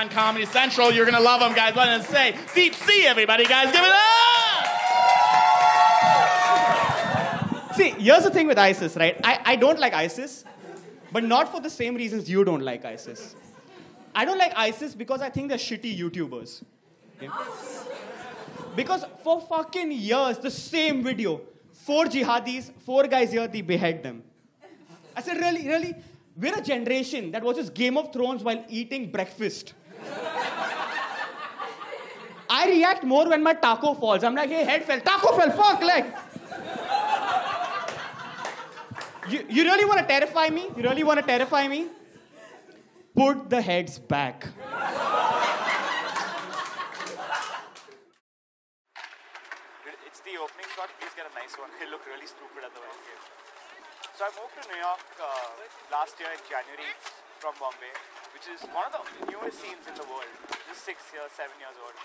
on Comedy Central. You're going to love them, guys. Let us say Deep Sea, everybody, guys. Give it up! See, here's the thing with ISIS, right? I don't like ISIS, but not for the same reasons you don't like ISIS. I don't like ISIS because I think they're shitty YouTubers. Okay? Because for fucking years, the same video, 4 jihadis, 4 guys here, they behead them. I said, really, really? We're a generation that watches Game of Thrones while eating breakfast. I react more when my taco falls. I'm like, hey, head fell. Taco fell, fuck, like. You really want to terrify me? You really want to terrify me? Put the heads back. It's the opening shot. Please get a nice one. It looked really stupid otherwise. So I moved to New York last year in January from Bombay, which is one of the newest scenes in the world. This is 6 years, 7 years old.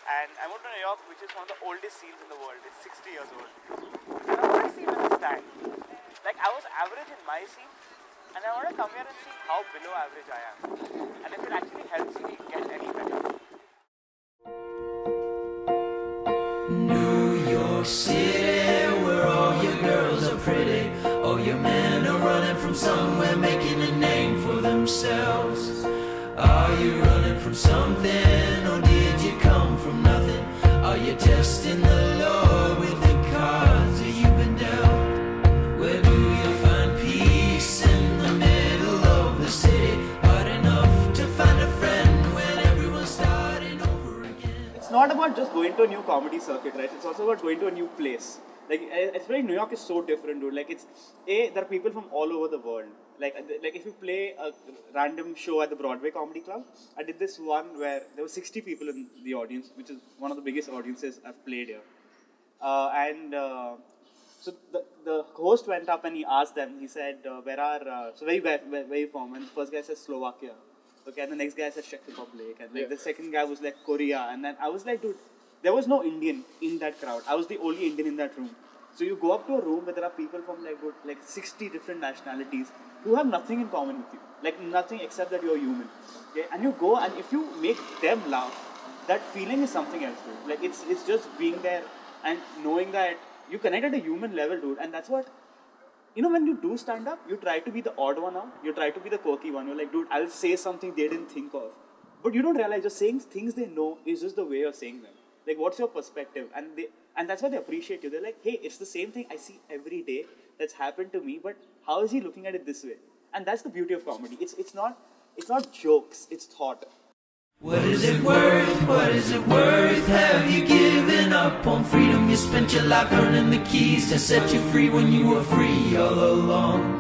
And I moved to New York, which is one of the oldest scenes in the world. It's 60 years old. And I want to see where I stand. Like, I was average in my scene, and I want to come here and see how below average I am. And if it actually helps me get any better. New York City, where all your girls are pretty. All your men are running from somewhere, making a name for themselves. Are you running from something, or did you come from nothing? Are you testing the Lord with the cards that you've been dealt? Where do you find peace in the middle of the city? Hard enough to find a friend when everyone's starting over again. It's not about just going to a new comedy circuit, right? It's also about going to a new place. Like, especially New York is so different, dude. Like, there are people from all over the world. Like if you play a random show at the Broadway Comedy Club, I did this one where there were 60 people in the audience, which is one of the biggest audiences I've played here. So the host went up and he asked them, he said, where are you from? And the first guy said Slovakia. Okay, and the next guy said Czech Republic. And like the second guy was like Korea. And then I was like, dude, there was no Indian in that crowd. I was the only Indian in that room. So you go up to a room where there are people from like 60 different nationalities who have nothing in common with you. Like nothing except that you're human. Okay? And you go, and if you make them laugh, that feeling is something else, dude. Like it's just being there and knowing that you connect at a human level, dude. And that's what, you know, when you do stand up, you try to be the odd one out. You try to be the quirky one. You're like, dude, I'll say something they didn't think of. But you don't realize you're saying things they know is just the way you're saying them. Like, what's your perspective? And that's why they appreciate you. They're like, hey, it's the same thing I see every day that's happened to me, but how is he looking at it this way? And that's the beauty of comedy. It's not jokes, it's thought. What is it worth? What is it worth? Have you given up on freedom? You spent your life earning the keys to set you free when you were free all along.